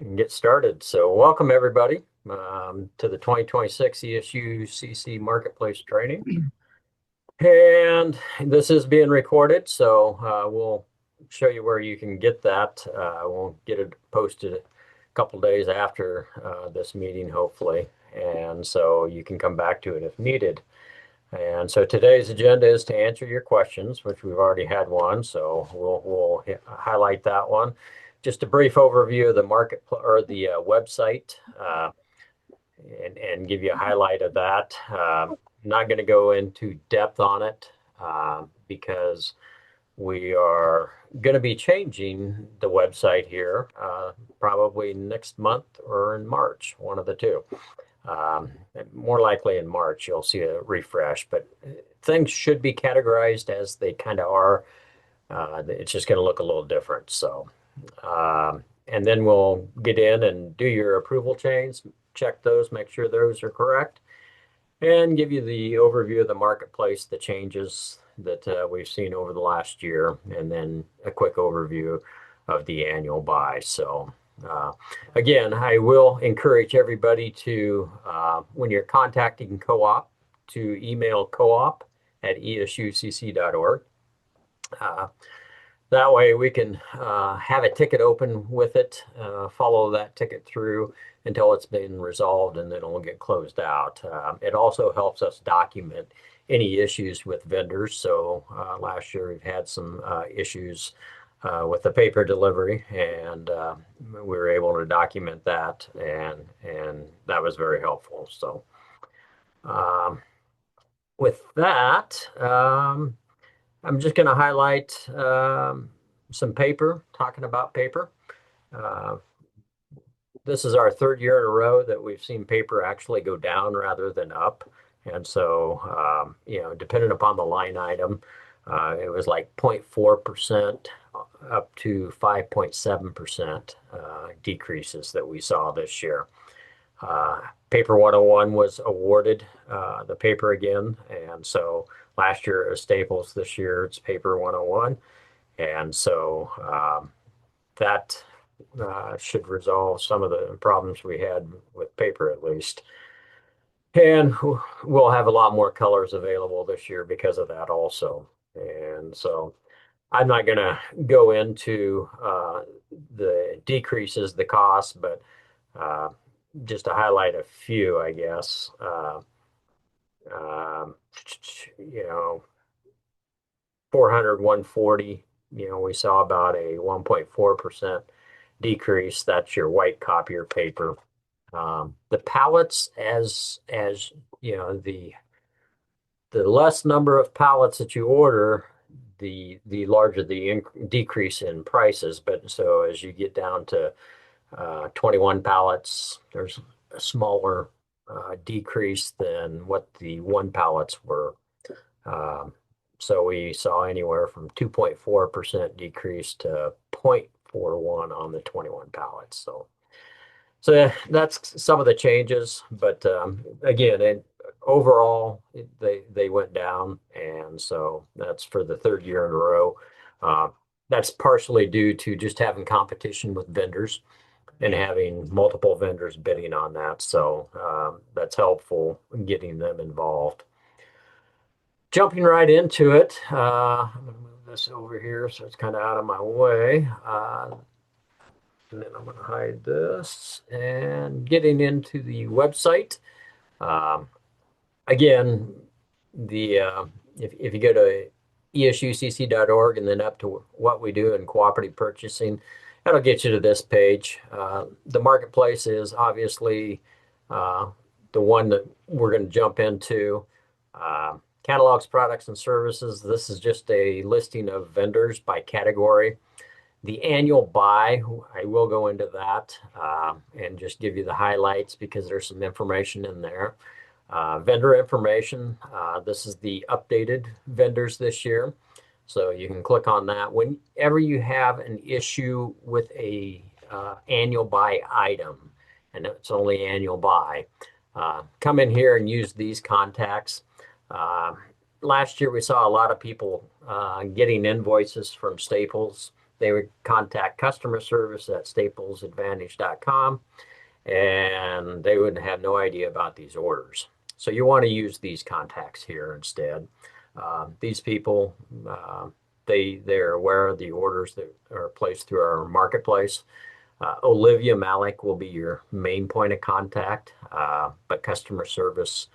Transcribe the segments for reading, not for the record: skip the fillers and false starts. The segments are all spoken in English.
And get started. So welcome everybody to the 2026 ESU CC Marketplace Training. And this is being recorded, so we'll show you where you can get that. We'll get it posted a couple days after this meeting, hopefully. And so you can come back to it if needed. And so today's agenda is to answer your questions, which we've already had one, so we'll highlight that one. Just a brief overview of the market or the website, and give you a highlight of that. Not going to go into depth on it because we are going to be changing the website here probably next month or in March, one of the two. Um, More likely in March, you'll see a refresh, but things should be categorized as they kind of are. It's just going to look a little different. So, and then we'll get in and do your approval chains, check those, make sure those are correct, and give you the overview of the marketplace, the changes that we've seen over the last year, and then a quick overview of the annual buy. So, uh, again, I will encourage everybody to, when you're contacting co-op, to email coop@esucc.org. Uh, that way we can have a ticket open with it, follow that ticket through until it's been resolved, and then it'll get closed out. It also helps us document any issues with vendors. So last year we've had some issues with the paper delivery, and we were able to document that, and that was very helpful. So um, with that, I'm just going to highlight some paper, talking about paper. Uh, this is our third year in a row that we've seen paper actually go down rather than up. And so, depending upon the line item, it was like 0.4% up to 5.7% decreases that we saw this year. Paper 101 was awarded the paper again. And so last year it was Staples, this year it's Paper 101. And so that should resolve some of the problems we had with paper at least. And we'll have a lot more colors available this year because of that also. And so I'm not going to go into the decreases, the costs, but uh, just to highlight a few, I guess. Um, you know, 400, 140, we saw about a 1.4% decrease. That's your white copier paper. The pallets, as the less number of pallets that you order, the larger the decrease in prices. But so as you get down to 21 pallets, there's a smaller decrease than what the one pallets were. Um, so we saw anywhere from 2.4% decrease to 0.41 on the 21 pallets. So that's some of the changes, but again, overall they went down, and so that's for the third year in a row. Uh, that's partially due to just having competition with vendors and having multiple vendors bidding on that. So that's helpful in getting them involved. Jumping right into it, I'm going to move this over here so it's kind of out of my way. And then I'm going to hide this and getting into the website. Um, Again, the if you go to esucc.org and then up to what we do in cooperative purchasing, that'll get you to this page. The marketplace is obviously uh, the one that we're going to jump into. Catalogs, products, and services. This is just a listing of vendors by category. The annual buy, I will go into that and just give you the highlights because there's some information in there. Vendor information, this is the updated vendors this year. So you can click on that. Whenever you have an issue with a annual buy item, and it's only annual buy, come in here and use these contacts. Uh, Last year we saw a lot of people getting invoices from Staples they would contact customer service at staplesadvantage.com, and they would have no idea about these orders. So you want to use these contacts here instead. These people, they're aware of the orders that are placed through our marketplace. Olivia Malik will be your main point of contact, but customer service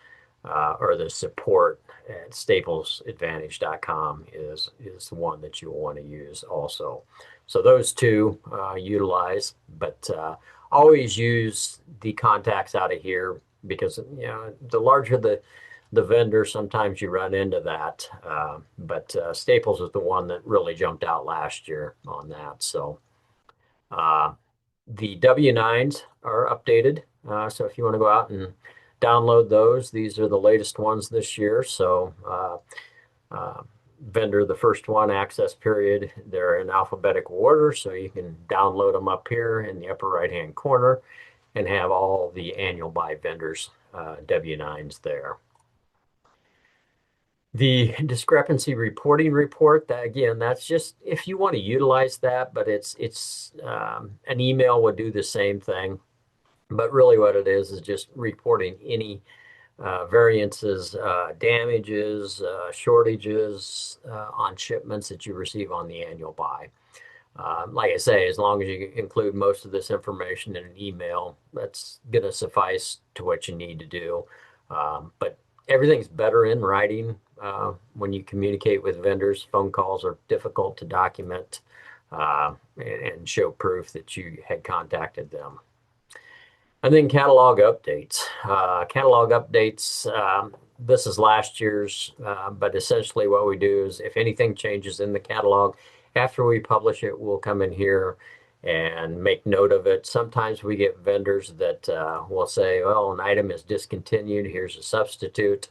or the support at staplesadvantage.com is the one that you'll want to use also. So those two utilize, but always use the contacts out of here because the larger the vendor, sometimes you run into that. But Staples is the one that really jumped out last year on that. So uh, the W-9s are updated. So if you want to go out and download those, these are the latest ones this year. So vendor, the first one, access period, they're in alphabetical order. So you can download them up here in the upper right-hand corner and have all the annual buy vendors W-9s there. The discrepancy reporting report, that again, that's just if you want to utilize that, but it's an email would do the same thing. But really what it is just reporting any variances, damages, shortages on shipments that you receive on the annual buy. Like I say, as long as you include most of this information in an email, that's going to suffice to what you need to do. But everything's better in writing when you communicate with vendors. Phone calls are difficult to document and show proof that you had contacted them. And then catalog updates. This is last year's, but essentially what we do is if anything changes in the catalog, after we publish it, we'll come in here and make note of it. Sometimes we get vendors that will say, well, an item is discontinued, here's a substitute.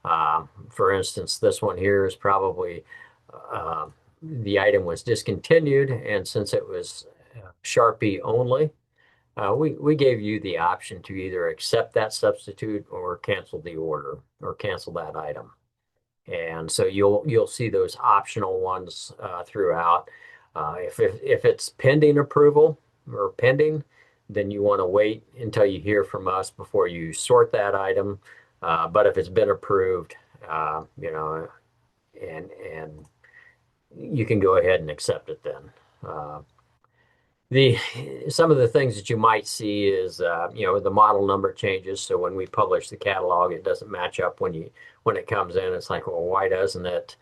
For instance, this one here is probably the item was discontinued, and since it was Sharpie only, we gave you the option to either accept that substitute or cancel the order or cancel that item. And so you'll see those optional ones throughout. If it's pending approval or pending, then you want to wait until you hear from us before you sort that item. But if it's been approved, and you can go ahead and accept it then. Some of the things that you might see is the model number changes. So when we publish the catalog, it doesn't match up when it comes in. It's like, well, why doesn't it?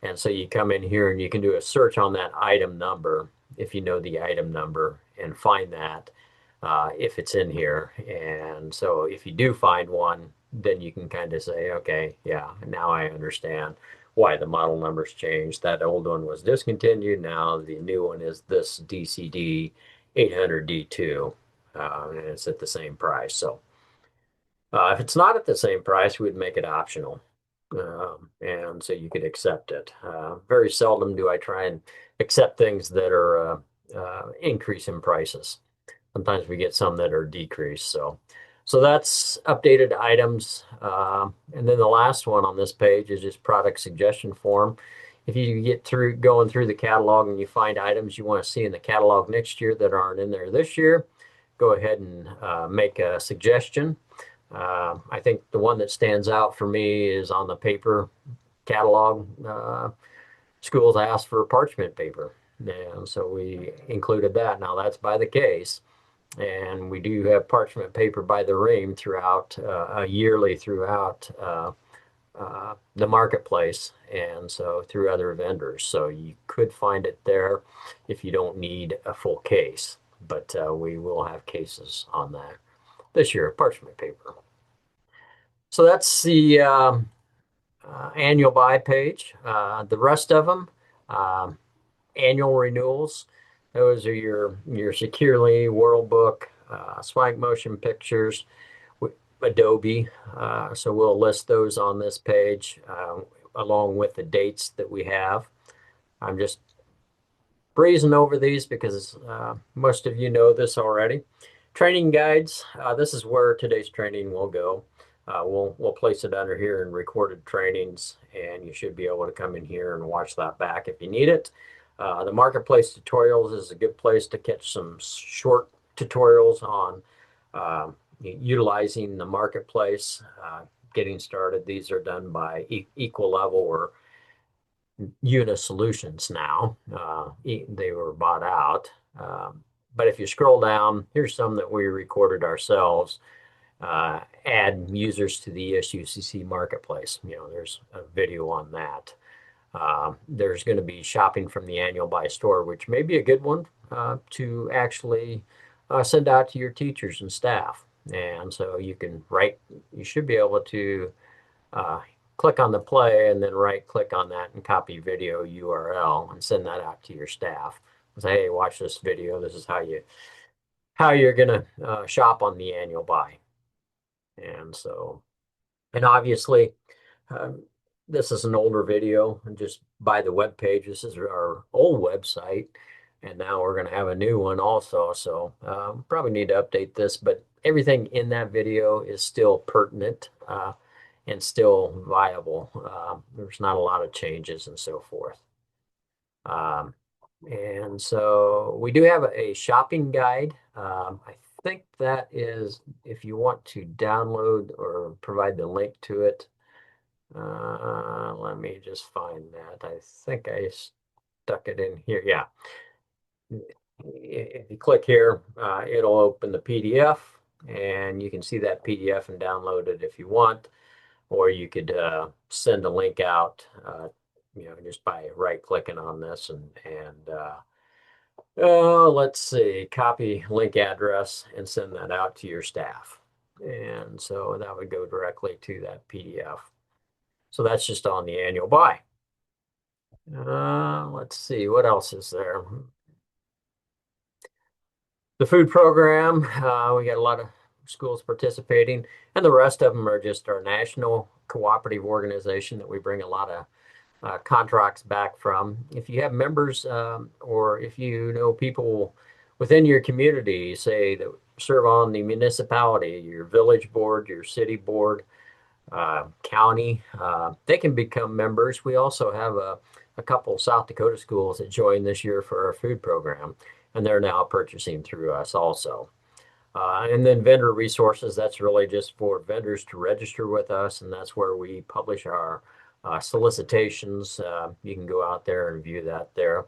And so you come in here and you can do a search on that item number if you know the item number and find that if it's in here. And so if you do find one, then you can kind of say, okay, yeah, now I understand why the model numbers changed. That old one was discontinued. Now the new one is this DCD 800D2, and it's at the same price. So if it's not at the same price, we'd make it optional. And so you could accept it. Very seldom do I try and accept things that are increase in prices. Sometimes we get some that are decreased. So that's updated items. And then the last one on this page is just product suggestion form. If you get through going through the catalog and you find items you want to see in the catalog next year that aren't in there this year, go ahead and make a suggestion. I think the one that stands out for me is on the paper catalog. Schools asked for parchment paper, and so we included that. Now that's by the case. And we do have parchment paper by the ream throughout, yearly throughout the marketplace, and so through other vendors. So you could find it there if you don't need a full case, but we will have cases on that this year, parchment paper. So that's the annual buy page. The rest of them, annual renewals. Those are your Securely, Worldbook, Swank Motion Pictures, Adobe. So we'll list those on this page along with the dates that we have. I'm just breezing over these because most of you know this already. Training guides. This is where today's training will go. We'll place it under here in recorded trainings, and you should be able to come in here and watch that back if you need it. The Marketplace Tutorials is a good place to catch some short tutorials on utilizing the Marketplace, getting started. These are done by Equal Level or Unis Solutions now. They were bought out. But if you scroll down, here's some that we recorded ourselves. Add users to the ESUCC Marketplace. There's a video on that. There's going to be shopping from the annual buy store, which may be a good one to actually send out to your teachers and staff. And so you should be able to click on the play and then right click on that and copy video URL and send that out to your staff. Say, hey, watch this video. This is how you're going to shop on the annual buy. And obviously, this is an older video, and just by the web page. This is our old website, and now we're going to have a new one also. So probably need to update this, but everything in that video is still pertinent and still viable. There's not a lot of changes and so forth. And so we do have a shopping guide. I think that is, if you want to download or provide the link to it, let me just find that. I think I stuck it in here. Yeah. If you click here, it'll open the PDF, and you can see that PDF and download it if you want, or you could send a link out, just by right-clicking on this let's see, copy link address and send that out to your staff. And so that would go directly to that PDF. So that's just on the annual buy. Let's see, what else is there? The food program, we got a lot of schools participating, and the rest of them are just our national cooperative organization that we bring a lot of contracts back from. If you have members or if you know people within your community, say that serve on the municipality, your village board, your city board, county, they can become members. We also have a couple of South Dakota schools that joined this year for our food program, and they're now purchasing through us also. And then vendor resources, that's really just for vendors to register with us, and that's where we publish our solicitations. You can go out there and view that there.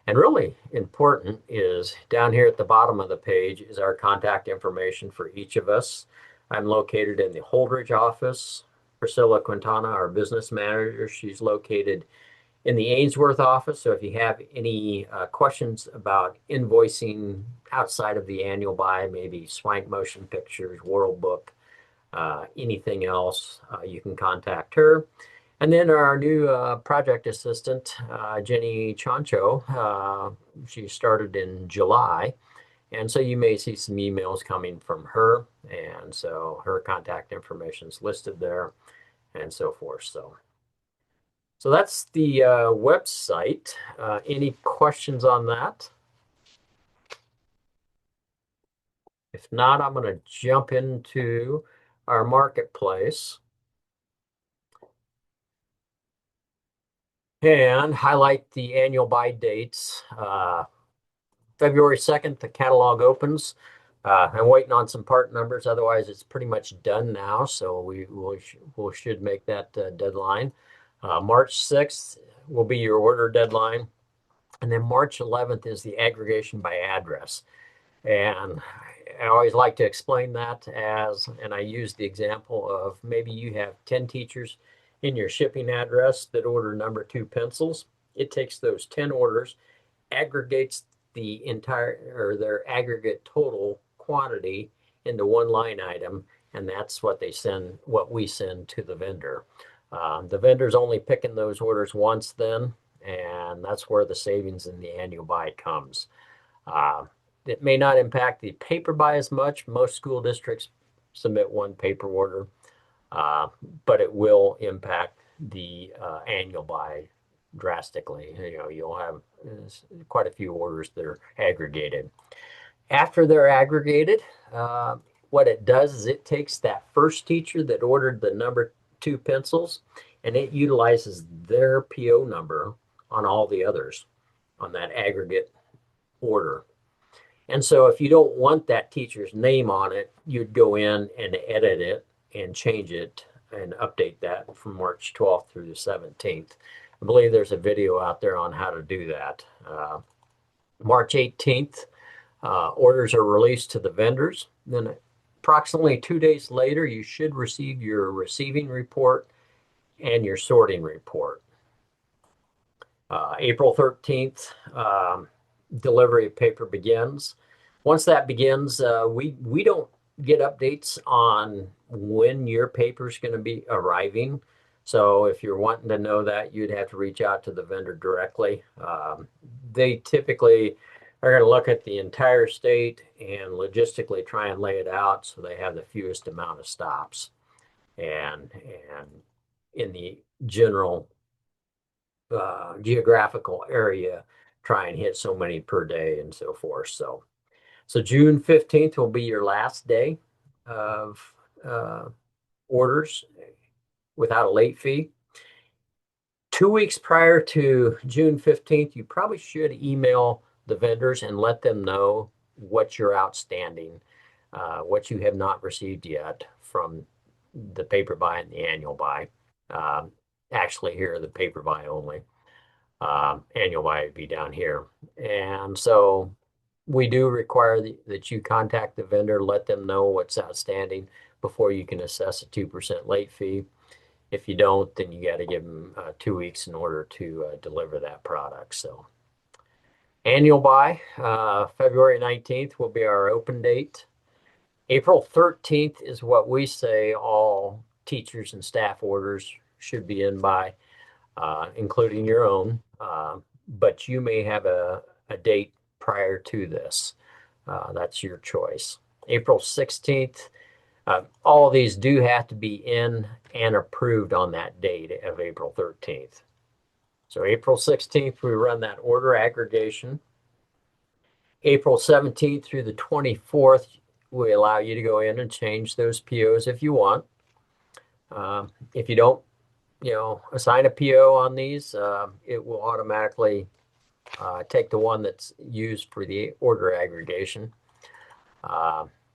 And really important is down here at the bottom of the page is our contact information for each of us. I'm located in the Holdridge office. Priscilla Quintana, our business manager, she's located in the Ainsworth office. So if you have any questions about invoicing outside of the annual buy, maybe Swank Motion Pictures, World Book, anything else, you can contact her. And then our new project assistant, Jenny Chancho, she started in July. And so you may see some emails coming from her. And so her contact information is listed there and so forth. So that's the website. Any questions on that? If not, I'm going to jump into our marketplace and highlight the annual buy dates. February 2nd, the catalog opens. I'm waiting on some part numbers. Otherwise, it's pretty much done now. So we should make that deadline. March 6th will be your order deadline. And then March 11th is the aggregation by address. And I always like to explain that and I use the example of maybe you have 10 teachers in your shipping address that order number 2 pencils. It takes those 10 orders, aggregates the entire or their aggregate total quantity into one line item, and that's what we send to the vendor. The vendor's only picking those orders once then, and that's where the savings in the annual buy comes. It may not impact the paper buy as much. Most school districts submit one paper order, but it will impact the annual buy drastically. You'll have quite a few orders that are aggregated. After they're aggregated, what it does is it takes that first teacher that ordered the number 2 pencils and it utilizes their PO number on all the others. on that aggregate order. And so if you don't want that teacher's name on it, you'd go in and edit it and change it and update that from March 12th through the 17th. I believe there's a video out there on how to do that. March 18th, orders are released to the vendors. Then approximately 2 days later, you should receive your receiving report and your sorting report. April 13th, delivery of paper begins. Once that begins, we don't get updates on when your paper is going to be arriving. So if you're wanting to know that, you'd have to reach out to the vendor directly. They typically are going to look at the entire state and logistically try and lay it out so they have the fewest amount of stops. And in the general geographical area, try and hit so many per day and so forth. So June 15th will be your last day of orders without a late fee. 2 weeks prior to June 15th, you probably should email the vendors and let them know what you're outstanding, what you have not received yet from the paper buy and the annual buy. Actually, here, the paper buy only. Annual buy would be down here. And so we do require that you contact the vendor, let them know what's outstanding before you can assess a 2% late fee. If you don't, then you got to give them 2 weeks in order to deliver that product. So annual buy, February 19th will be our open date. April 13th is what we say all teachers and staff orders should be in by, including your own. But you may have a date prior to this. That's your choice. April 16th, all of these do have to be in and approved on that date of April 13th. So April 16th, we run that order aggregation. April 17th through the 24th, we allow you to go in and change those POs if you want. If you don't, assign a PO on these, it will automatically take the one that's used for the order aggregation.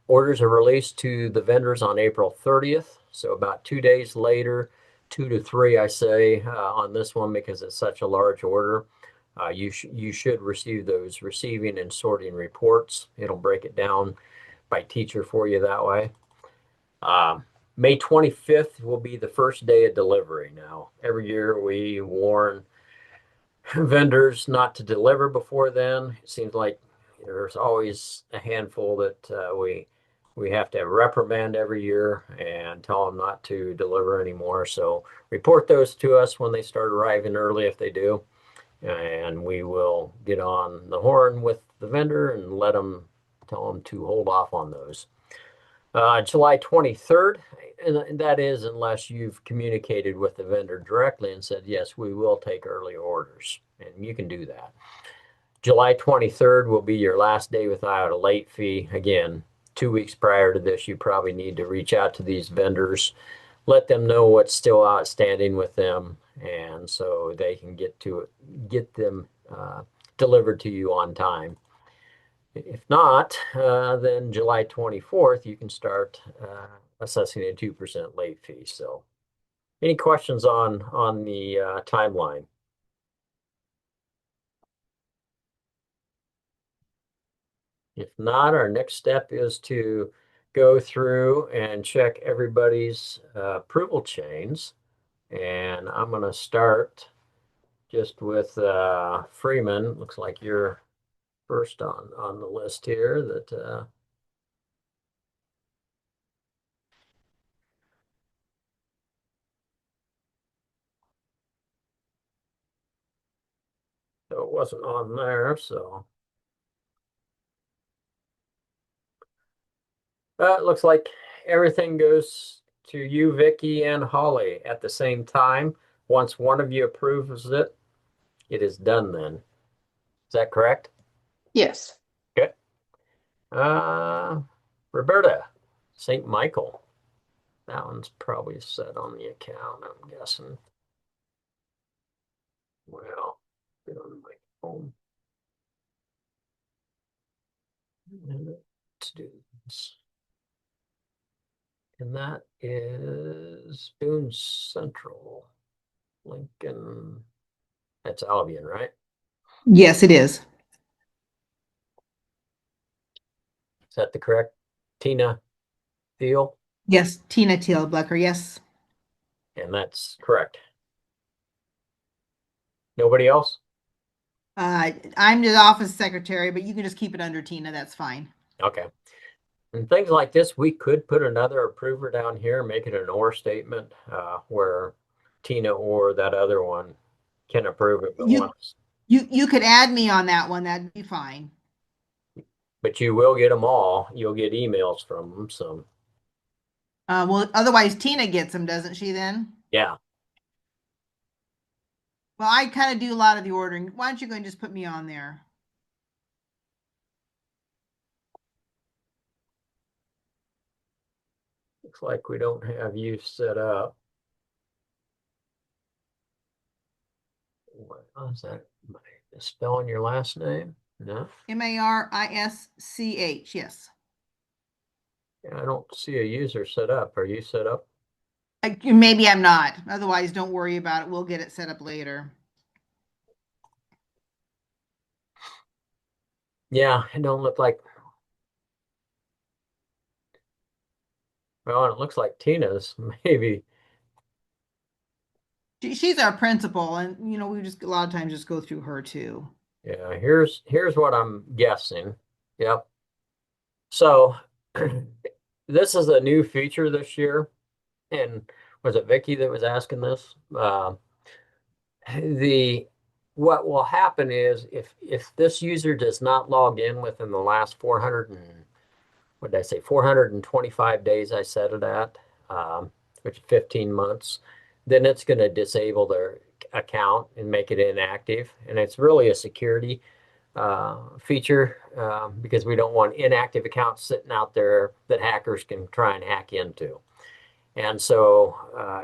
Orders are released to the vendors on April 30th. So about 2 days later, 2 to 3, I say, on this one because it's such a large order. You should receive those receiving and sorting reports. It'll break it down by teacher for you that way. May 25th will be the first day of delivery. Now, every year we warn vendors not to deliver before then. It seems like there's always a handful that we have to reprimand every year and tell them not to deliver anymore. So report those to us when they start arriving early if they do, and we will get on the horn with the vendor and tell them to hold off on those. July 23rd, and that is unless you've communicated with the vendor directly and said, yes, we will take early orders, and you can do that. July 23rd will be your last day without a late fee. Again, 2 weeks prior to this, you probably need to reach out to these vendors, let them know what's still outstanding with them, and so they can get them delivered to you on time. If not, then July 24th, you can start assessing a 2% late fee. So any questions on the timeline? If not, our next step is to go through and check everybody's approval chains. And I'm going to start just with Freeman. Looks like you're first on the list here. So it wasn't on there. So it looks like everything goes to you, Vicky, and Holly at the same time. Once one of you approves it, it is done then. Is that correct? Yes. Okay. Roberta, St. Michael. That one's probably set on the account, I'm guessing. Well, get on my phone. And let's do this. And that is Boone Central, Lincoln. That's Albion, right? Yes, it is. Is that the correct Tina Deal? Yes, Tina Tealblecker. Yes. And that's correct. Nobody else? I'm the office secretary, but you can just keep it under Tina. That's fine. Okay. And things like this, we could put another approver down here, make it an or statement, where Tina or that other one can approve it, but You once, you could add me on that one. That'd be fine. but you will get them all. You'll get emails from them. So Well, otherwise Tina gets them, doesn't she then? yeah, Well, I kind of do a lot of the ordering. Why don't you go and just put me on there? looks like we don't have you set up. What is that? Am I spelling your last name? No, Marisch. Yes. I don't see a user set up. Are you set up? Maybe I'm not. Otherwise, don't worry about it. We'll get it set up later. Yeah, it don't look like. Well, it looks like Tina's maybe. She's our principal, and we just a lot of times just go through her too. Yeah, here's what I'm guessing. Yep. So this is a new feature this year, and was it Vicky that was asking this? The what will happen is if this user does not log in within the last 400 and what did I say 425 days I set it at, which is 15 months, then it's going to disable their account and make it inactive, and it's really a security feature because we don't want inactive accounts sitting out there that hackers can try and hack into. And so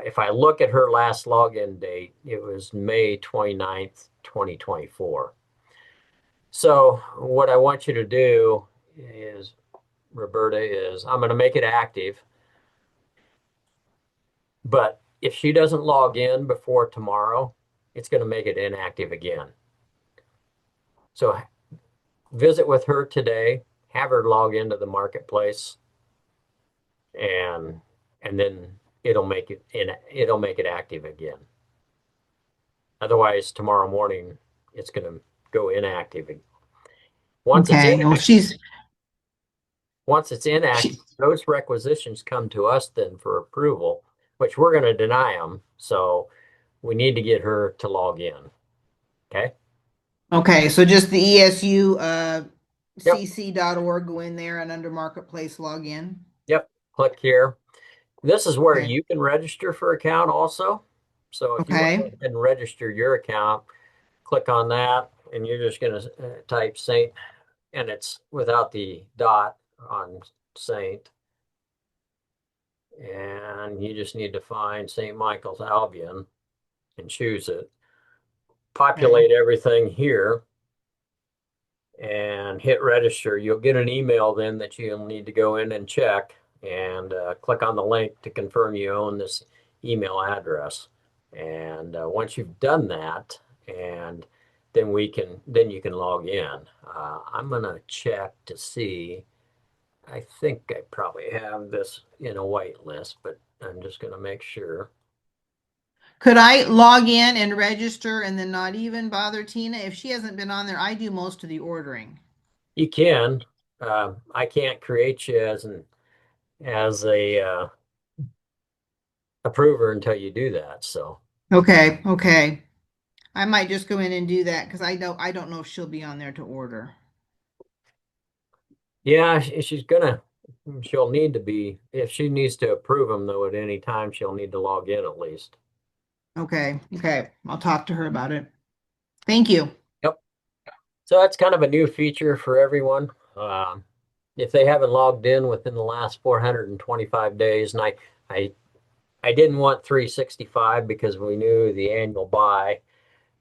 if I look at her last login date, it was May 29th, 2024. So what I want you to do is, Roberta, is I'm going to make it active. But if she doesn't log in before tomorrow, it's going to make it inactive again. So visit with her today, have her log into the marketplace, and then it'll make it active again. Otherwise, tomorrow morning it's going to go inactive. Once it's Okay. Well, inactive, once it's inactive, she those requisitions come to us then for approval, which we're going to deny them. So we need to get her to log in. Okay. okay. So just the ESU Yep. cc.org, go in there and under marketplace log in. Yep. Click here. This is where Okay. you can register for account also. So if you want to go Okay. ahead and register your account, click on that, and you're just going to type Saint, and it's without the dot on Saint. And you just need to find St. Michael's Albion and choose it. Okay. Populate everything here and hit register. You'll get an email then that you'll need to go in and check and click on the link to confirm you own this email address. And once you've done that, and then you can log in. I'm gonna check to see. I think I probably have this in a white list, but I'm just gonna make sure. Could I log in and register and then not even bother Tina? If she hasn't been on there, I do most of the ordering. You can. I can't create you as a approver until you do that. So Okay. Okay. I might just go in and do that because I don't know if she'll be on there to order. yeah, she'll need to be if she needs to approve them though at any time, she'll need to log in at least. Okay. Okay. I'll talk to her about it. Thank you. Yep. So that's kind of a new feature for everyone. If they haven't logged in within the last 425 days, and I, I didn't want 365 because we knew the annual buy.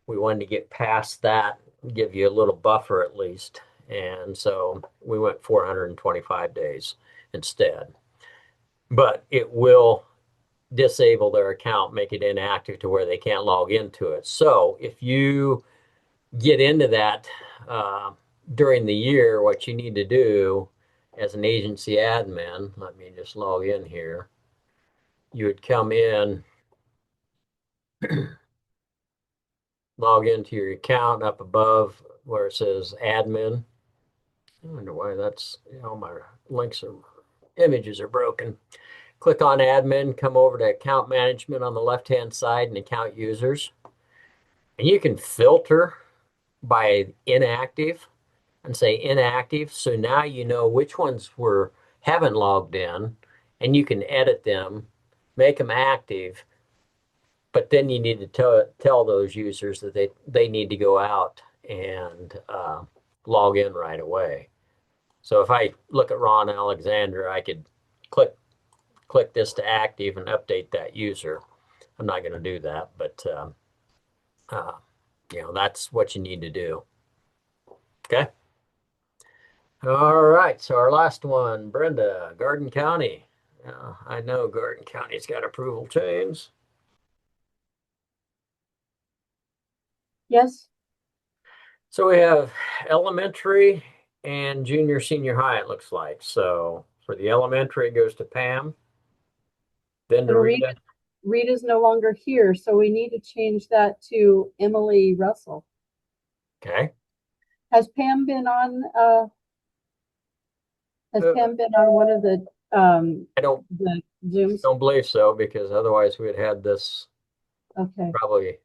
We wanted to get past that, give you a little buffer at least. And so we went 425 days instead. But it will disable their account, make it inactive to where they can't log into it. So if you get into that during the year, what you need to do as an agency admin, let me just log in here. You would come in, log into your account up above where it says admin. I wonder why that's, my links are, images are broken. Click on admin, come over to account management on the left-hand side and account users. And you can filter by inactive and say inactive. So now you know which ones haven't logged in and you can edit them, make them active. But then you need to tell those users that they need to go out and log in right away. So if I look at Ron Alexander, I could click this to active and update that user. I'm not going to do that, but that's what you need to do. Okay. All right. So our last one, Brenda, Garden County. I know Garden County's got approval chains. Yes, So we have elementary and junior, senior high, it looks like. So for the elementary, it goes to Pam, then to and Rita. Rita's no longer here, so we need to change that to Emily Russell. Okay. Has Pam been on, one of the, I don't the Zooms? believe so because otherwise we'd had this Okay, probably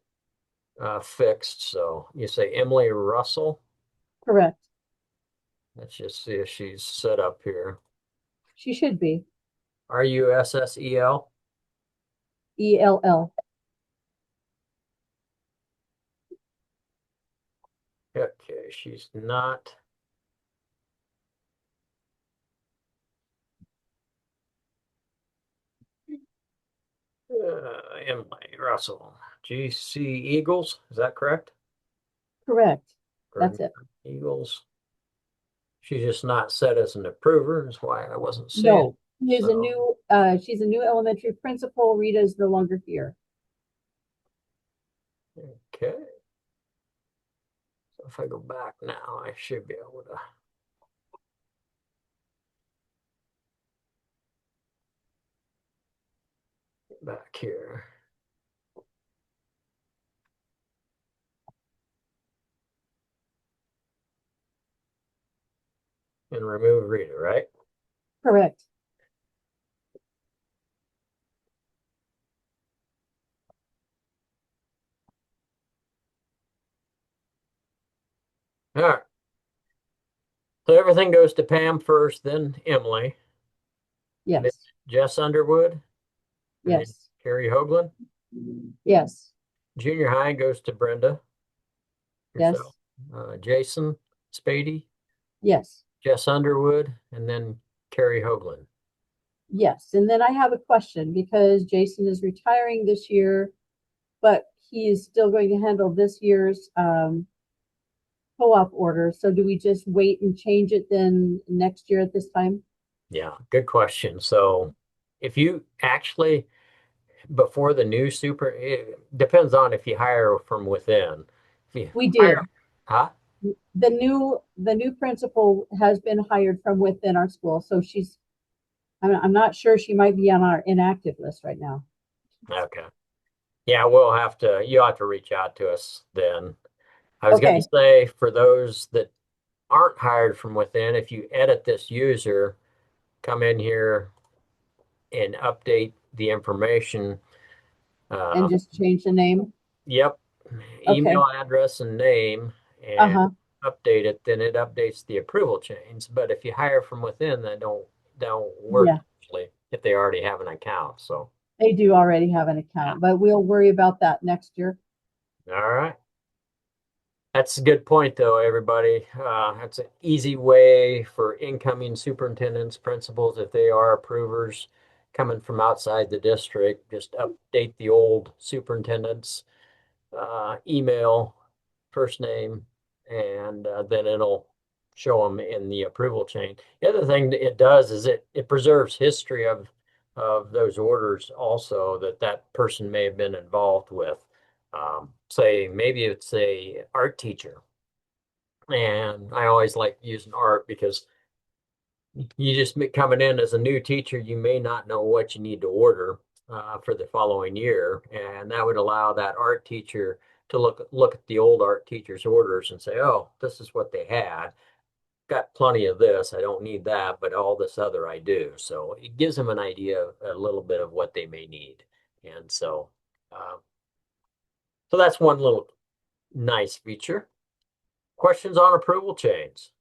fixed. So you say Emily Russell. correct. Let's just see if she's set up here. She should be. Russell. ELL. Okay, she's not. Emily Russell. GC Eagles, is that correct? Correct. Garden That's it. Eagles. She's just not set as an approver, is why I wasn't seeing. No, she's So, she's a new elementary principal. Rita is no longer here. okay. So if I go back now, I should be able to. Get back here. And remove Rita, right? Correct. All right. So everything goes to Pam first, then Emily, then Yes. Jess Underwood, and then Yes. Carrie Hoagland. Yes. Junior high goes to Brenda, Yes. yourself, Jason Spady, Yes. Jess Underwood, and then Carrie Hoagland. Yes. And then I have a question because Jason is retiring this year, but he is still going to handle this year's co-op order. So do we just wait and change it then next year at this time? Yeah, good question. So if you actually, before the new super, it depends on if you hire from within. If you We hire, did. huh? The new principal has been hired from within our school. So I'm not sure, she might be on our inactive list right now. Okay. Yeah, you'll have to reach out to us then. I was going Okay. to say for those that aren't hired from within, if you edit this user, come in here and update the information. And just change the name. Yep, Okay. email address and name, and Uh-huh. update it, then it updates the approval chains. But if you hire from within, that don't work Yeah, usually if they already have an account. So, they do already have an account, but we'll worry about that next year. all right. That's a good point, though, everybody. That's an easy way for incoming superintendents, principals, if they are approvers coming from outside the district, just update the old superintendent's email, first name, and then it'll show them in the approval chain. The other thing that it does is it preserves history of those orders also that person may have been involved with. Say maybe it's a art teacher, and I always like using art because you just coming in as a new teacher, you may not know what you need to order for the following year, and that would allow that art teacher to look at the old art teacher's orders and say, "Oh, this is what they had. Got plenty of this. I don't need that, but all this other I do." So it gives them an idea, a little bit of what they may need, and uh, so that's one little nice feature. Questions on approval chains?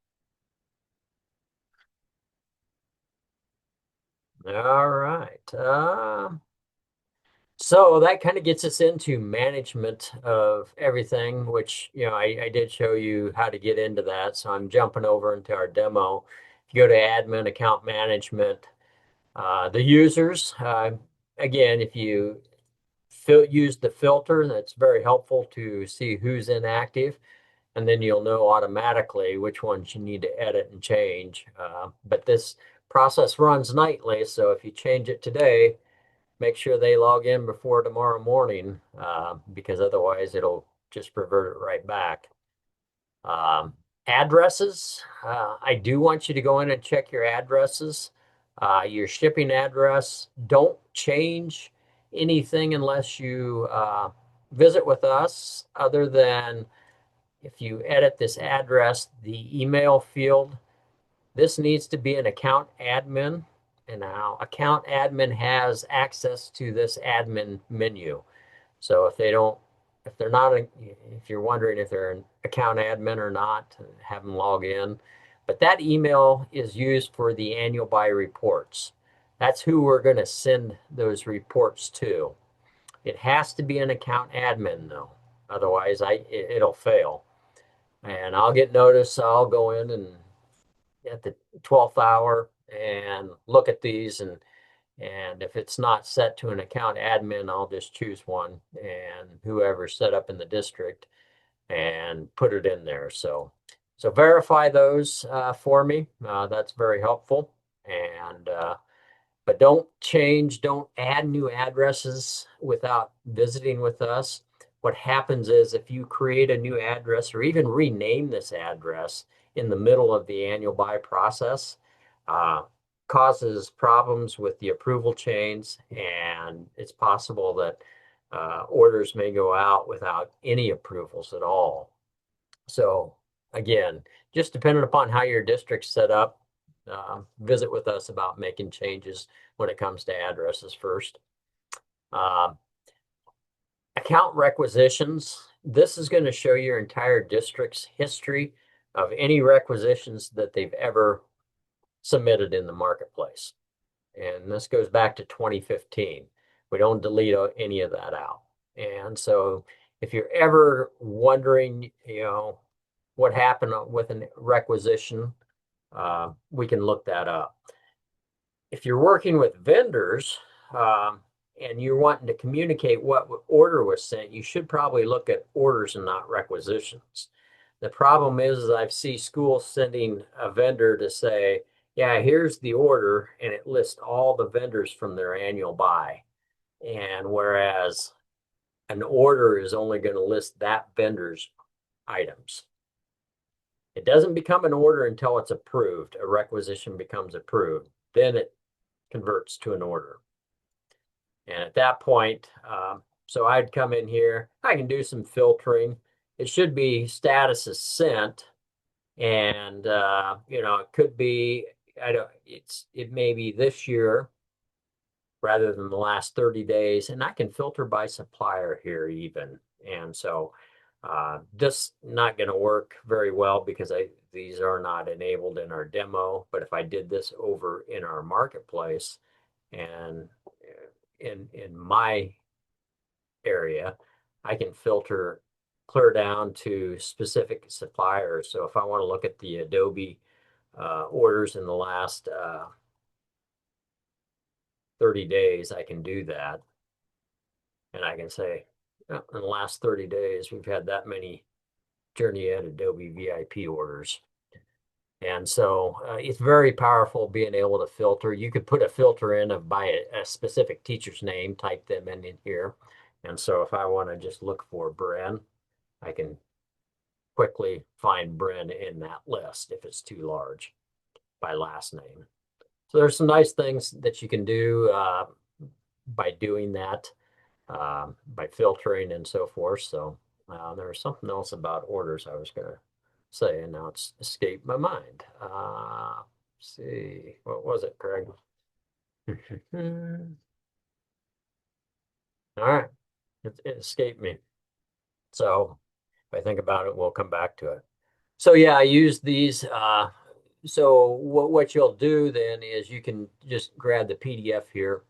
All right. So that kind of gets us into management of everything, which, I did show you how to get into that. So I'm jumping over into our demo. If you go to admin account management, the users, again, if you use the filter, that's very helpful to see who's inactive. And then you'll know automatically which ones you need to edit and change. But this process runs nightly. So if you change it today, make sure they log in before tomorrow morning, because otherwise it'll just revert it right back. Addresses, I do want you to go in and check your addresses. Your shipping address, don't change anything unless you visit with us, other than if you edit this address, the email field, this needs to be an account admin. And now account admin has access to this admin menu. So if they're not, if you're wondering if they're an account admin or not, have them log in. But that email is used for the annual buy reports. That's who we're going to send those reports to. It has to be an account admin though. Otherwise it'll fail. And I'll get notice. I'll go in and at the 12th hour and look at these, and if it's not set to an account admin, I'll just choose one and whoever set up in the district and put it in there. So verify those for me. That's very helpful. And but don't add new addresses without visiting with us. What happens is if you create a new address or even rename this address in the middle of the annual buy process, uh, causes problems with the approval chains, and it's possible that orders may go out without any approvals at all. So again, just depending upon how your district's set up, visit with us about making changes when it comes to addresses first. Account requisitions. This is going to show your entire district's history of any requisitions that they've ever submitted in the marketplace. And this goes back to 2015. We don't delete any of that out. And so if you're ever wondering, what happened with a requisition, we can look that up. If you're working with vendors and you're wanting to communicate what order was sent, you should probably look at orders and not requisitions. The problem is I see schools sending a vendor to say, yeah, here's the order, and it lists all the vendors from their annual buy. And whereas an order is only going to list that vendor's items. It doesn't become an order until it's approved. A requisition becomes approved. Then it converts to an order. And at that point, so I'd come in here, I can do some filtering. It should be status is sent. And, it could be, it may be this year rather than the last 30 days. And I can filter by supplier here even. And so this not going to work very well because these are not enabled in our demo. But if I did this over in our marketplace and in my area, I can filter clear down to specific suppliers. So if I want to look at the Adobe orders in the last 30 days, I can do that. And I can say, in the last 30 days, we've had that many JourneyEd Adobe VIP orders. And so it's very powerful being able to filter. You could put a filter in of by a specific teacher's name, type them in here. And so if I want to just look for Bren, I can quickly find Bren in that list if it's too large by last name. So there's some nice things that you can do by doing that, by filtering and so forth. So there was something else about orders I was going to say, and now it's escaped my mind. Let's see, what was it, Craig? All right, it escaped me. So if I think about it, we'll come back to it. So yeah, I use these. So what you'll do then is you can just grab the PDF here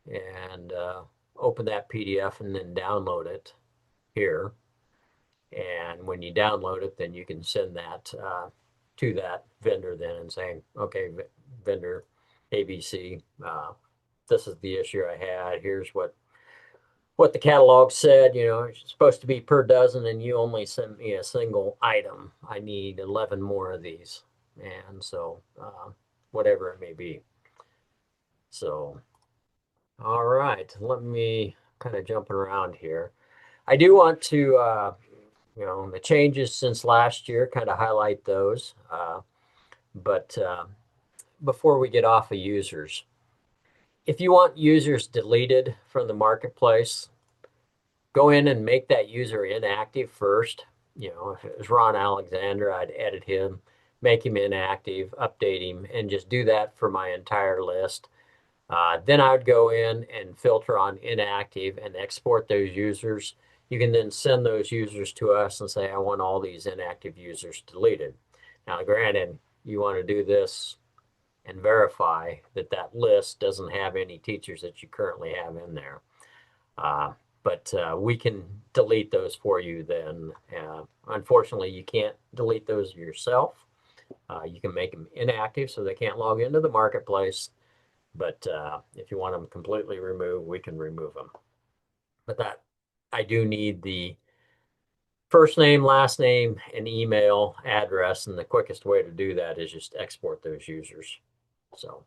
and open that PDF and then download it here. And when you download it, then you can send that to that vendor then and saying, okay, vendor ABC, this is the issue I had. Here's what the catalog said. It's supposed to be per dozen, and you only sent me a single item. I need 11 more of these. And so whatever it may be. So, all right, let me kind of jumping around here. I do want to the changes since last year, kind of highlight those. But before we get off of users, if you want users deleted from the marketplace, go in and make that user inactive first. If it was Ron Alexander, I'd edit him, make him inactive, update him, and just do that for my entire list. Then I would go in and filter on inactive and export those users. You can then send those users to us and say, I want all these inactive users deleted. Now, granted, you want to do this and verify that that list doesn't have any teachers that you currently have in there. But we can delete those for you then. Unfortunately, you can't delete those yourself. You can make them inactive so they can't log into the marketplace. But if you want them completely removed, we can remove them. But that I do need the first name, last name, and email address. And the quickest way to do that is just export those users. So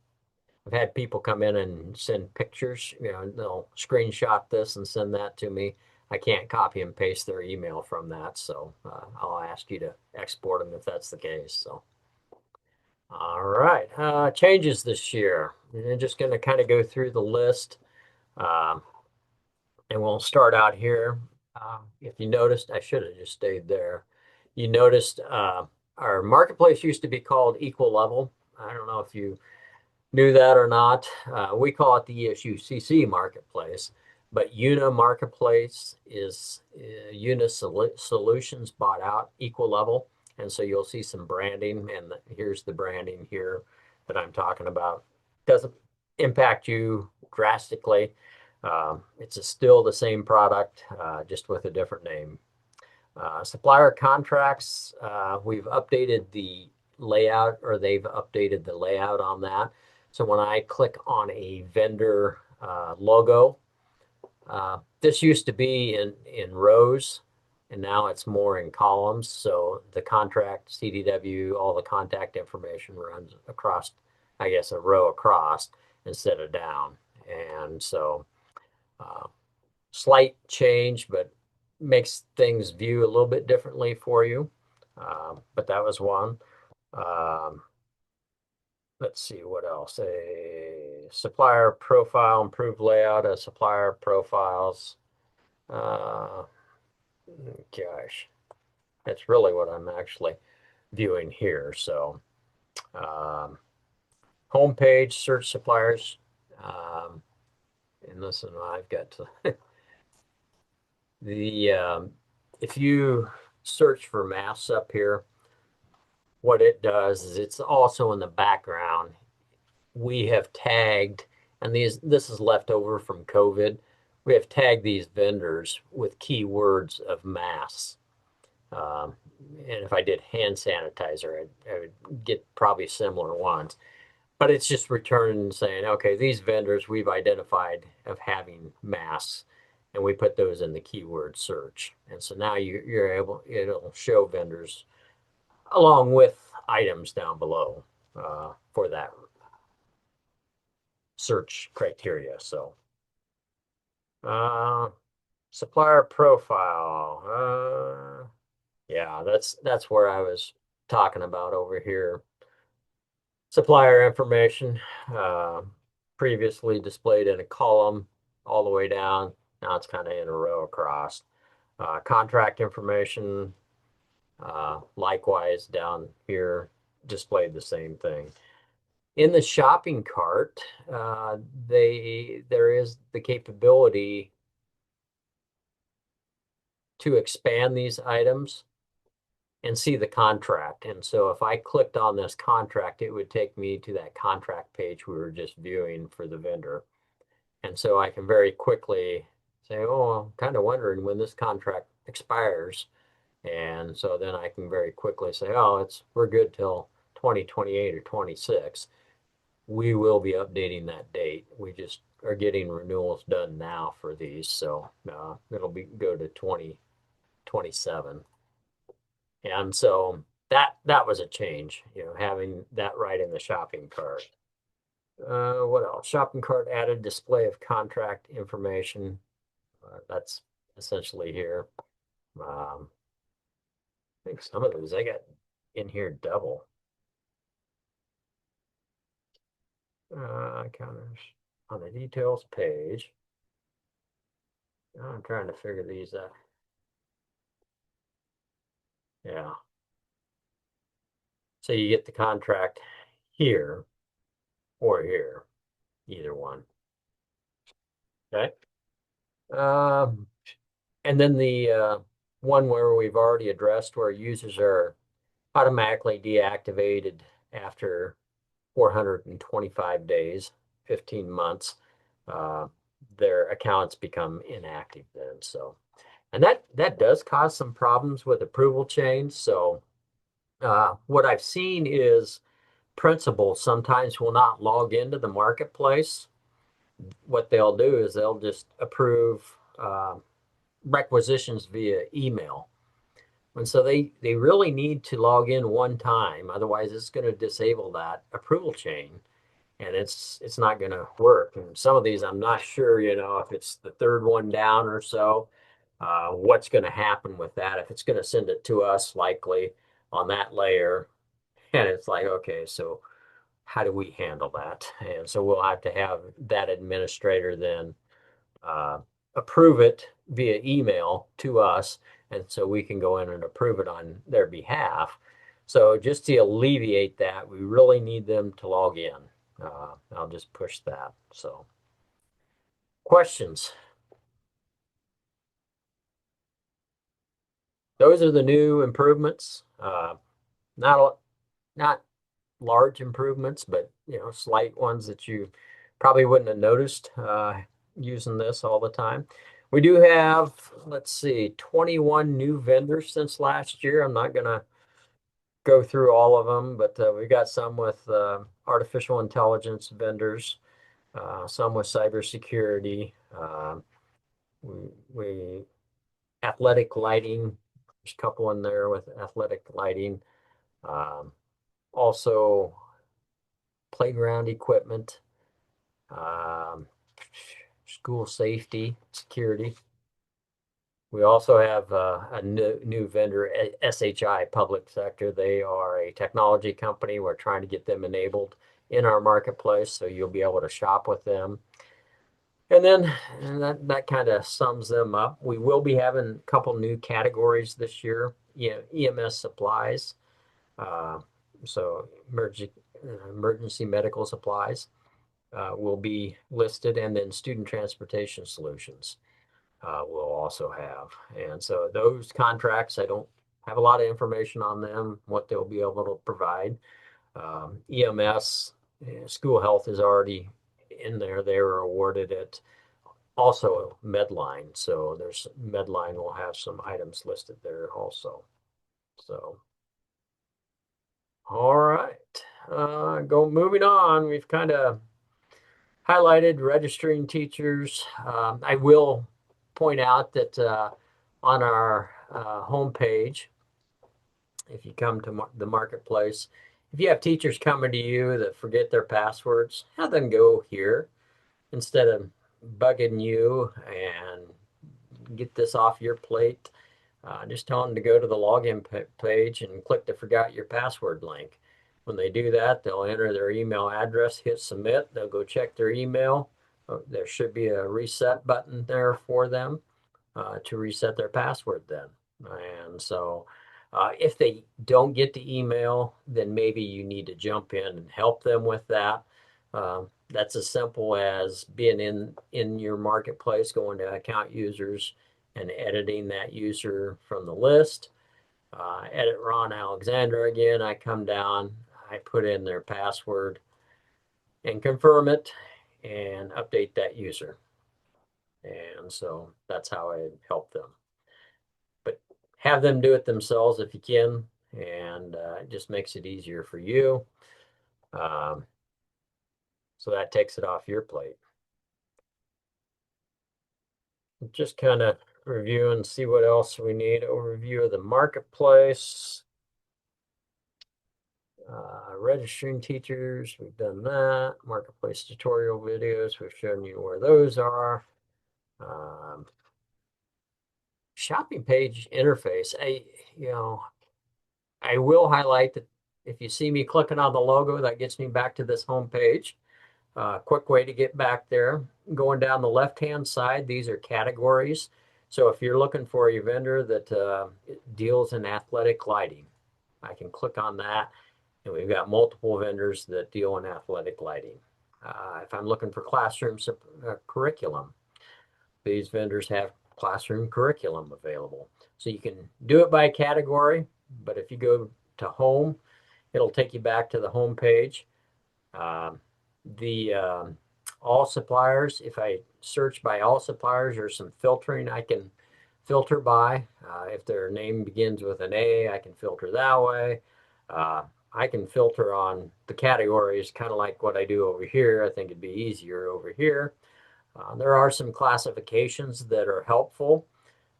I've had people come in and send pictures, they'll screenshot this and send that to me. I can't copy and paste their email from that. So I'll ask you to export them if that's the case. So. All right, changes this year. I'm just going to kind of go through the list, and we'll start out here. If you noticed, I should have just stayed there. You noticed our marketplace used to be called Equal Level. I don't know if you knew that or not. We call it the ESUCC Marketplace, but Una Marketplace is Una Solutions bought out Equal Level. And so you'll see some branding, and here's the branding here that I'm talking about. Doesn't impact you drastically. It's still the same product, just with a different name. Supplier contracts, we've updated the layout, or they've updated the layout on that. So when I click on a vendor logo, this used to be in rows, and now it's more in columns. So the contract, CDW, all the contact information runs across, I guess, a row across instead of down. And so slight change, but makes things view a little bit differently for you. But that was one. Let's see what else. A supplier profile, improved layout of supplier profiles. Gosh, that's really what I'm actually viewing here. So, homepage, search suppliers. And listen, I've got to if you search for masks up here, what it does is it's also in the background. We have tagged, and this is left over from COVID. We have tagged these vendors with keywords of masks. And if I did hand sanitizer, I would get probably similar ones. But it's just returning and saying, okay, these vendors we've identified of having masks, and we put those in the keyword search. And so now you're able, it'll show vendors along with items down below for that search criteria. So, uh, supplier profile. Yeah, that's where I was talking about over here. Supplier information, uh, previously displayed in a column all the way down. Now it's kind of in a row across. Contract information, likewise down here, displayed the same thing. In the shopping cart, there is the capability to expand these items and see the contract. And so if I clicked on this contract, it would take me to that contract page we were just viewing for the vendor. And so I can very quickly say, oh, I'm kind of wondering when this contract expires. And so then I can very quickly say, oh, we're good till 2028 or 26. We will be updating that date. We just are getting renewals done now for these. So it'll go to 2027. And so that was a change, having that right in the shopping cart. What else? Shopping cart added display of contract information. That's essentially here. I think some of those I got in here double. Counters on the details page. I'm trying to figure these out. Yeah. So you get the contract here or here, either one. Okay. Um, and then the one where we've already addressed where users are automatically deactivated after 425 days, 15 months, uh, their accounts become inactive then. So, and that does cause some problems with approval chains. So, what I've seen is principals sometimes will not log into the marketplace. What they'll do is they'll just approve requisitions via email. And so they really need to log in one time, otherwise it's going to disable that approval chain, and it's not going to work. And some of these I'm not sure, if it's the third one down or so, what's going to happen with that. If it's going to send it to us likely on that layer, and it's like, okay, so how do we handle that? And so we'll have to have that administrator then uh, approve it via email to us, and so we can go in and approve it on their behalf. So just to alleviate that, we really need them to log in. I'll just push that. So questions? Those are the new improvements. Not not large improvements, but slight ones that you probably wouldn't have noticed using this all the time. We do have, let's see, 21 new vendors since last year. I'm not going to go through all of them, but we got some with artificial intelligence vendors, some with cybersecurity. We athletic lighting. There's a couple in there with athletic lighting. Um, Also playground equipment, um, school safety, security. We also have a new vendor, SHI Public Sector. They are a technology company. We're trying to get them enabled in our marketplace, so you'll be able to shop with them. And then that kind of sums them up. We will be having a couple new categories this year. EMS supplies, uh, so emergency medical supplies will be listed, and then student transportation solutions will also have. And so those contracts, I don't have a lot of information on them, what they'll be able to provide. EMS, school health is already in there. They were awarded it. Also Medline. So there's Medline will have some items listed there also. So, all right. Moving on. We've kind of highlighted registering teachers. I will point out that on our homepage, if you come to the marketplace, if you have teachers coming to you that forget their passwords, have them go here instead of bugging you and get this off your plate. Just tell them to go to the login page and click the forgot your password link. When they do that, they'll enter their email address, hit submit. They'll go check their email. There should be a reset button there for them to reset their password then. And so if they don't get the email, then maybe you need to jump in and help them with that. That's as simple as being in your marketplace, going to account users and editing that user from the list. Edit Ron Alexander again. I come down, I put in their password and confirm it and update that user. And so that's how I help them. But have them do it themselves if you can, and it just makes it easier for you. So that takes it off your plate. Just kind of review and see what else we need. Overview of the marketplace. Registering teachers, we've done that. Marketplace tutorial videos, we've shown you where those are. Shopping page interface. I will highlight that if you see me clicking on the logo, that gets me back to this home page. Quick way to get back there. Going down the left-hand side, these are categories. So if you're looking for a vendor that deals in athletic lighting, I can click on that. And we've got multiple vendors that deal in athletic lighting. If I'm looking for classroom curriculum, these vendors have classroom curriculum available. So you can do it by category, but if you go to home, it'll take you back to the home page. All suppliers, if I search by all suppliers, there's some filtering I can filter by. If their name begins with an A, I can filter that way. I can filter on the categories, kind of like what I do over here. I think it'd be easier over here. There are some classifications that are helpful.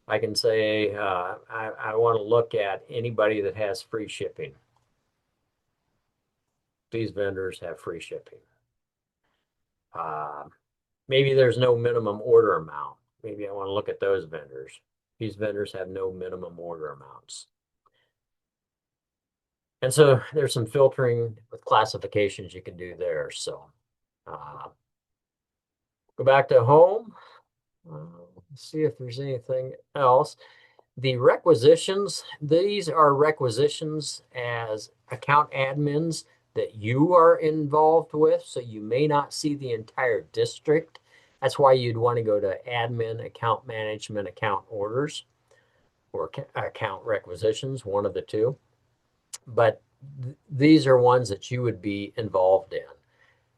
I can say I want to look at anybody that has free shipping. These vendors have free shipping. Maybe there's no minimum order amount. Maybe I want to look at those vendors. These vendors have no minimum order amounts. And so there's some filtering with classifications you can do there. So go back to home. See if there's anything else. The requisitions, these are requisitions as account admins that you are involved with. So you may not see the entire district. That's why you'd want to go to admin, account management, account orders, or account requisitions, one of the two. But these are ones that you would be involved in.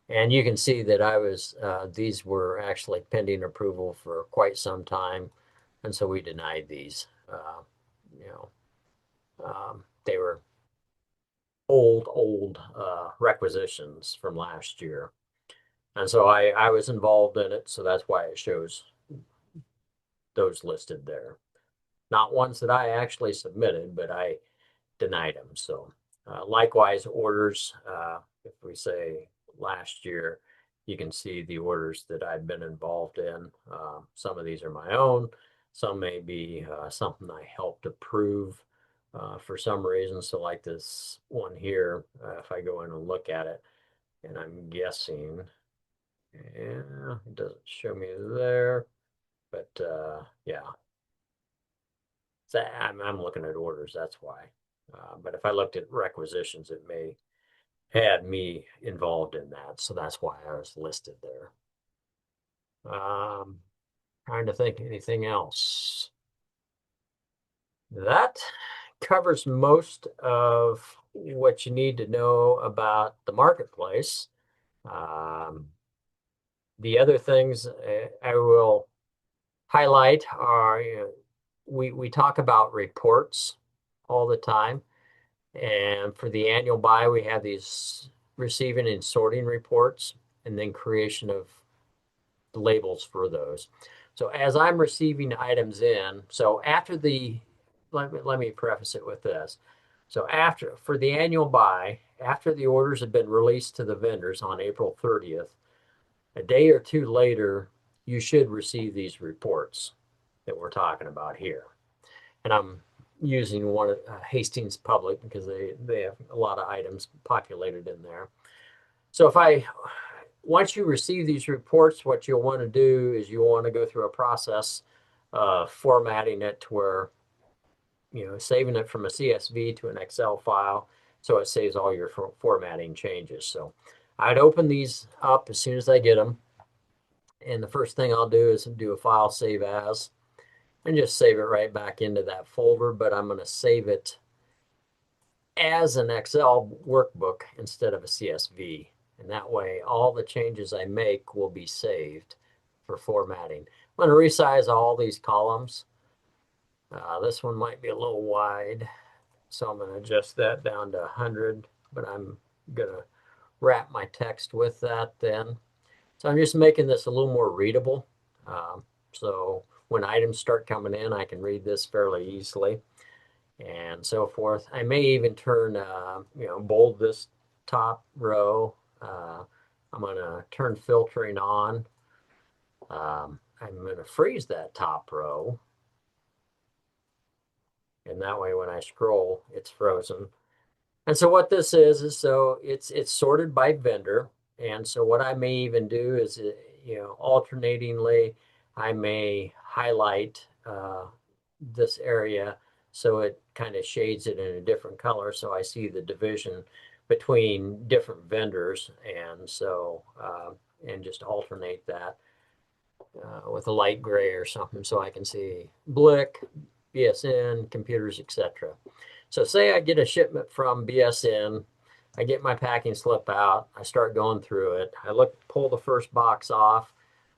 And you can see that these were actually pending approval for quite some time. And so we denied these. They were old requisitions from last year. And so I was involved in it. So that's why it shows those listed there. Not ones that I actually submitted, but I denied them. So likewise, orders, if we say last year, you can see the orders that I've been involved in. Some of these are my own. Some may be something I helped approve for some reason. So like this one here, if I go in and look at it, and I'm guessing, yeah, it doesn't show me there, but yeah. So I'm looking at orders, that's why. But if I looked at requisitions, it may had me involved in that. So that's why I was listed there. Trying to think anything else. That covers most of what you need to know about the marketplace. The other things I will highlight are, we talk about reports all the time. And for the annual buy, we have these receiving and sorting reports, and then creation of labels for those. So as I'm receiving items in, so after let me preface it with this. So for the annual buy, after the orders have been released to the vendors on April 30th, a day or two later, you should receive these reports that we're talking about here. And I'm using one Hastings Public because they have a lot of items populated in there. So once you receive these reports, what you'll want to do is you'll want to go through a process of formatting it to where, saving it from a CSV to an Excel file so it saves all your formatting changes. So I'd open these up as soon as I get them. And the first thing I'll do is do a file save as and just save it right back into that folder, but I'm going to save it as an Excel workbook instead of a CSV. And that way, all the changes I make will be saved for formatting. I'm going to resize all these columns. This one might be a little wide, so I'm going to adjust that down to 100, but I'm going to wrap my text with that then. So I'm just making this a little more readable. So when items start coming in, I can read this fairly easily and so forth. I may even turn, bold this top row. I'm going to turn filtering on. I'm going to freeze that top row. And that way when I scroll, it's frozen. And so what this is so it's sorted by vendor. And so what I may even do is, alternatingly, I may highlight this area so it kind of shades it in a different color so I see the division between different vendors. And so, and just alternate that with a light gray or something so I can see Blick, BSN, computers, etc. So say I get a shipment from BSN, I get my packing slip out, I start going through it, pull the first box off,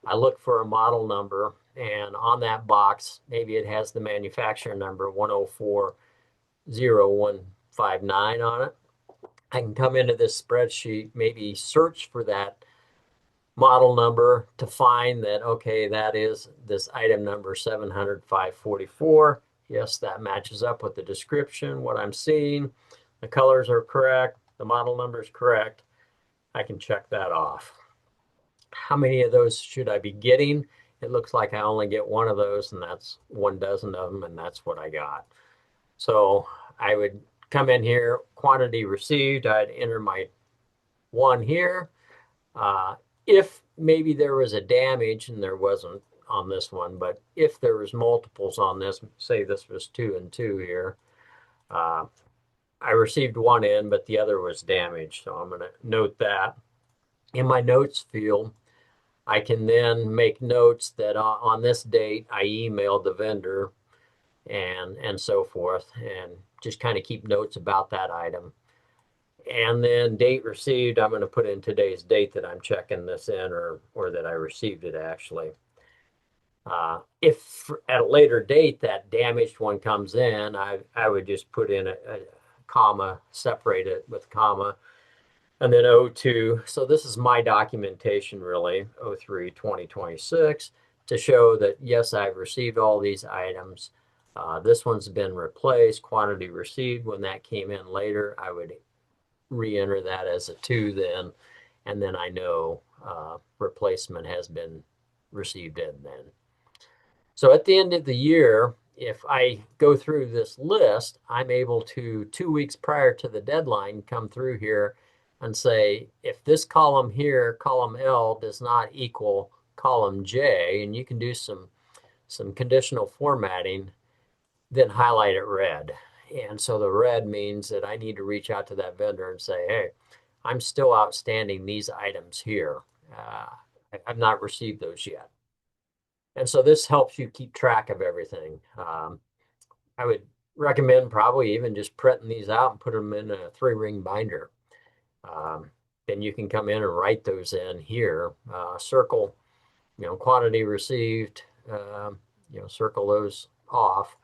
I look for a model number, and on that box, maybe it has the manufacturer number 1040159 on it. I can come into this spreadsheet, maybe search for that model number to find that, okay, that is this item number 700-544. Yes, that matches up with the description, what I'm seeing. The colors are correct. The model number is correct. I can check that off. How many of those should I be getting? It looks like I only get one of those, and that's 1 dozen of them, and that's what I got. So I would come in here, quantity received. I'd enter my 1 here. If maybe there was a damage, and there wasn't on this one, but if there was multiples on this, say this was 2 and 2 here, I received 1 in, but the other was damaged. So I'm going to note that. In my notes field, I can then make notes that on this date, I emailed the vendor and so forth, and just kind of keep notes about that item. And then date received, I'm going to put in today's date that I'm checking this in or that I received it actually. If at a later date that damaged one comes in, I would just put in a comma, separate it with comma, and then 02. So this is my documentation really, 03-2026, to show that yes, I've received all these items. This one's been replaced, quantity received. When that came in later, I would re-enter that as a 2 then, and then I know replacement has been received in then. So at the end of the year, if I go through this list, I'm able to 2 weeks prior to the deadline come through here and say, if this column here, column L, does not equal column J, and you can do some conditional formatting, then highlight it red. And so the red means that I need to reach out to that vendor and say, hey, I'm still outstanding these items here. I've not received those yet. And so this helps you keep track of everything. I would recommend probably even just printing these out and put them in a 3-ring binder. Then you can come in and write those in here. Circle, quantity received, circle those off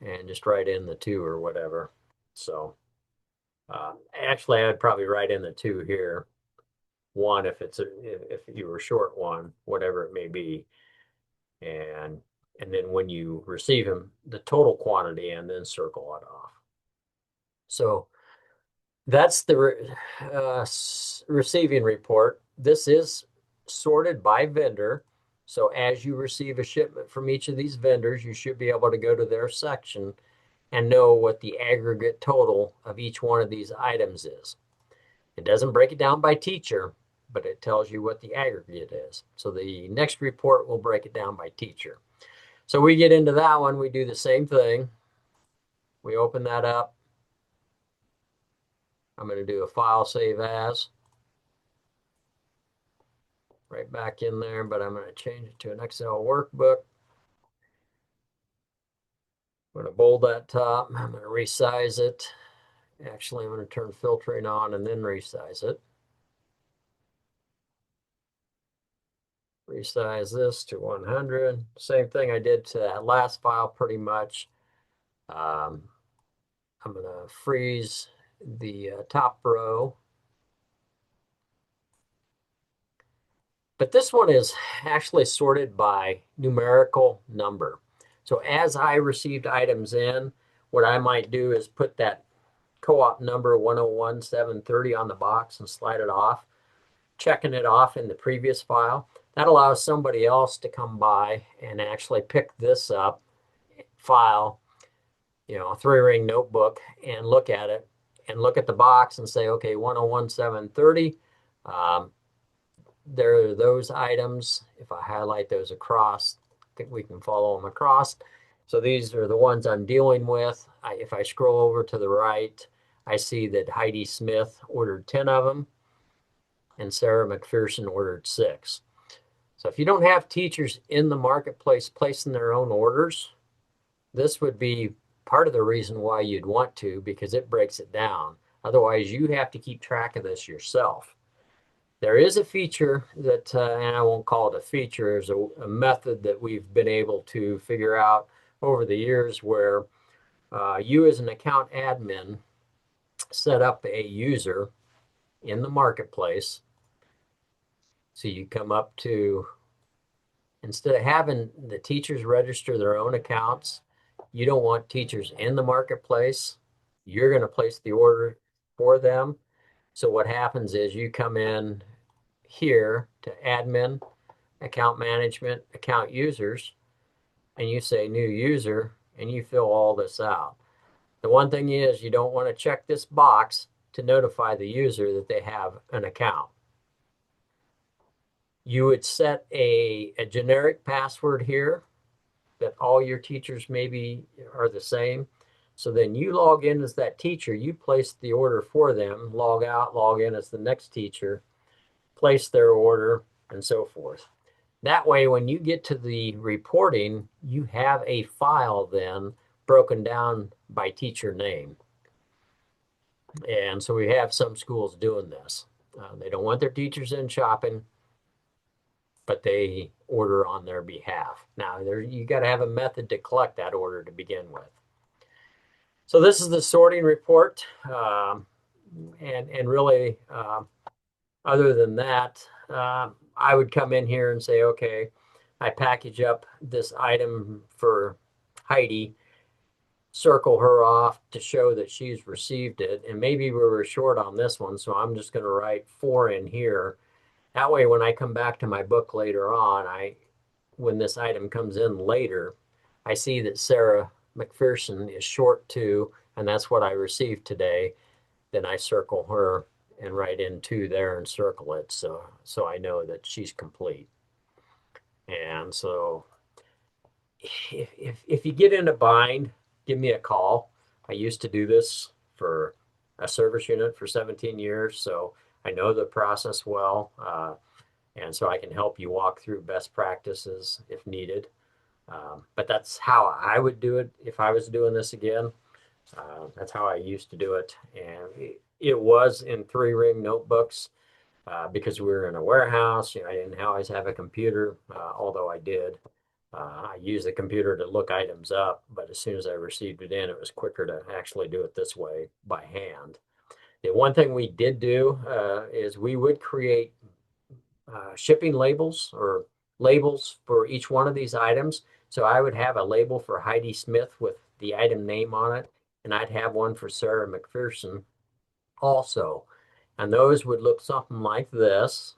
and just write in the 2 or whatever. So actually, I'd probably write in the 2 here. 1 if you were short 1, whatever it may be. And then when you receive them, the total quantity, and then circle it off. So that's the receiving report. This is sorted by vendor. So as you receive a shipment from each of these vendors, you should be able to go to their section and know what the aggregate total of each one of these items is. It doesn't break it down by teacher, but it tells you what the aggregate is. So the next report will break it down by teacher. So we get into that one, we do the same thing. We open that up. I'm going to do a file save as. Right back in there, but I'm going to change it to an Excel workbook. I'm going to bold that top. I'm going to resize it. Actually, I'm going to turn filtering on and then resize it. Resize this to 100. Same thing I did to that last file pretty much. I'm going to freeze the top row. But this one is actually sorted by numerical number. So as I received items in, what I might do is put that co-op number 101730 on the box and slide it off, checking it off in the previous file. That allows somebody else to come by and actually pick this up, file, you know, a 3-ring notebook, and look at it and look at the box and say, okay, 101730. There are those items. If I highlight those across, I think we can follow them across. So these are the ones I'm dealing with. If I scroll over to the right, I see that Heidi Smith ordered 10 of them and Sarah McPherson ordered 6. So if you don't have teachers in the marketplace placing their own orders, this would be part of the reason why you'd want to, because it breaks it down. Otherwise, you have to keep track of this yourself. There is a feature that, and I won't call it a feature, there's a method that we've been able to figure out over the years where you as an account admin set up a user in the marketplace. So you come up to, instead of having the teachers register their own accounts, you don't want teachers in the marketplace. You're going to place the order for them. So what happens is you come in here to admin, account management, account users, and you say new user, and you fill all this out. The one thing is you don't want to check this box to notify the user that they have an account. You would set a generic password here that all your teachers maybe are the same. So then you log in as that teacher, you place the order for them, log out, log in as the next teacher, place their order, and so forth. That way, when you get to the reporting, you have a file then broken down by teacher name. And so we have some schools doing this. They don't want their teachers in shopping, but they order on their behalf. Now, you got to have a method to collect that order to begin with. So this is the sorting report. And really, other than that, I would come in here and say, okay, I package up this item for Heidi, circle her off to show that she's received it. And maybe we were short on this one, so I'm just going to write 4 in here. That way, when I come back to my book later on, when this item comes in later, I see that Sarah McPherson is short 2, and that's what I received today. Then I circle her and write in 2 there and circle it, so I know that she's complete. And so if you get in a bind, give me a call. I used to do this for a service unit for 17 years, so I know the process well, and so I can help you walk through best practices if needed. But that's how I would do it if I was doing this again. That's how I used to do it, and it was in 3-ring notebooks because we were in a warehouse. You know, I didn't always have a computer, although I did. I used the computer to look items up, but as soon as I received it in, it was quicker to actually do it this way by hand. The one thing we did do is we would create shipping labels or labels for each one of these items. So I would have a label for Heidi Smith with the item name on it, and I'd have one for Sarah McPherson also. And those would look something like this.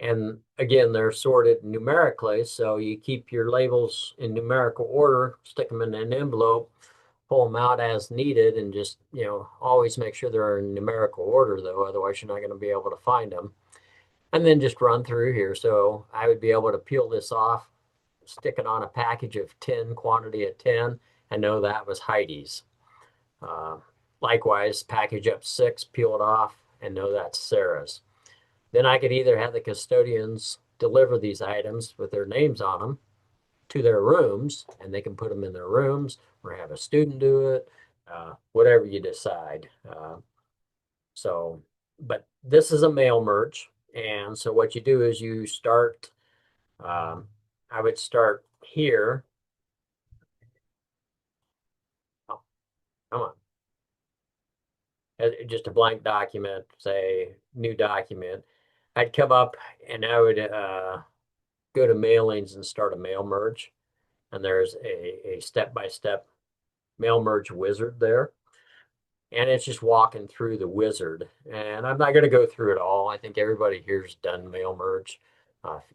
And again, they're sorted numerically, so you keep your labels in numerical order, stick them in an envelope, pull them out as needed, and just, always make sure they're in numerical order, though, otherwise you're not going to be able to find them. And then just run through here. So I would be able to peel this off, stick it on a package of 10, quantity of 10, and know that was Heidi's. Likewise, package up 6, peel it off, and know that's Sarah's. Then I could either have the custodians deliver these items with their names on them to their rooms, and they can put them in their rooms, or have a student do it, whatever you decide. But this is a mail merge. And so what you do is you start, I would start here. Oh, come on. Just a blank document, say new document. I'd come up and I would go to mailings and start a mail merge. And there's a step-by-step mail merge wizard there. And it's just walking through the wizard. And I'm not going to go through it all. I think everybody here's done mail merge.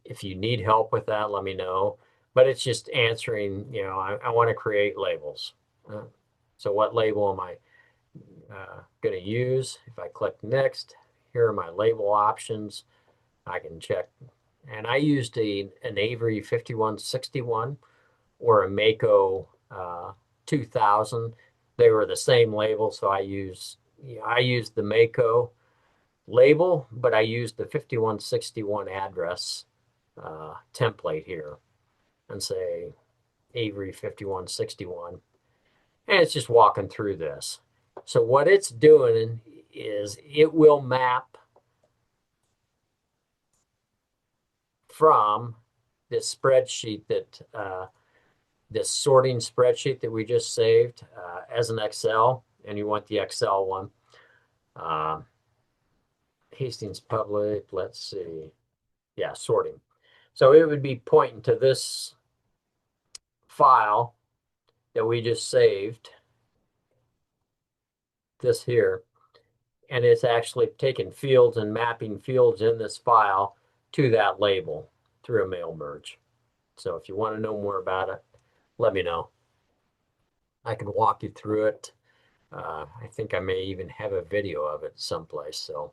If you need help with that, let me know. But it's just answering, I want to create labels. So what label am I going to use? If I click next, here are my label options. I can check. And I used an Avery 5161 or a Mako 2000. They were the same label, so I used the Mako label, but I used the 5161 address template here and say Avery 5161. And it's just walking through this. So what it's doing is it will map from this spreadsheet this sorting spreadsheet that we just saved as an Excel, and you want the Excel one. Hastings Public, let's see. Yeah, sorting. So it would be pointing to this file that we just saved, this here, and it's actually taking fields and mapping fields in this file to that label through a mail merge. So if you want to know more about it, let me know. I can walk you through it. I think I may even have a video of it someplace. So,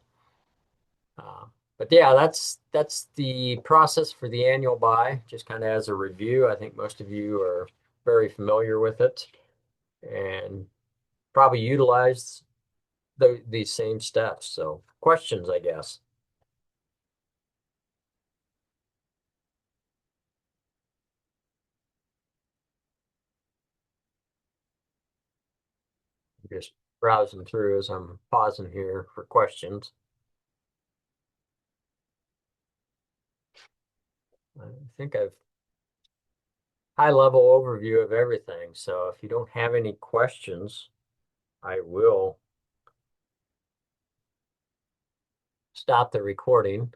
but yeah, that's the process for the annual buy. Just kind of as a review, I think most of you are very familiar with it and probably utilize these same steps. So, questions, I guess. Just browsing through as I'm pausing here for questions. I think I've high level overview of everything. So if you don't have any questions, I will stop the recording.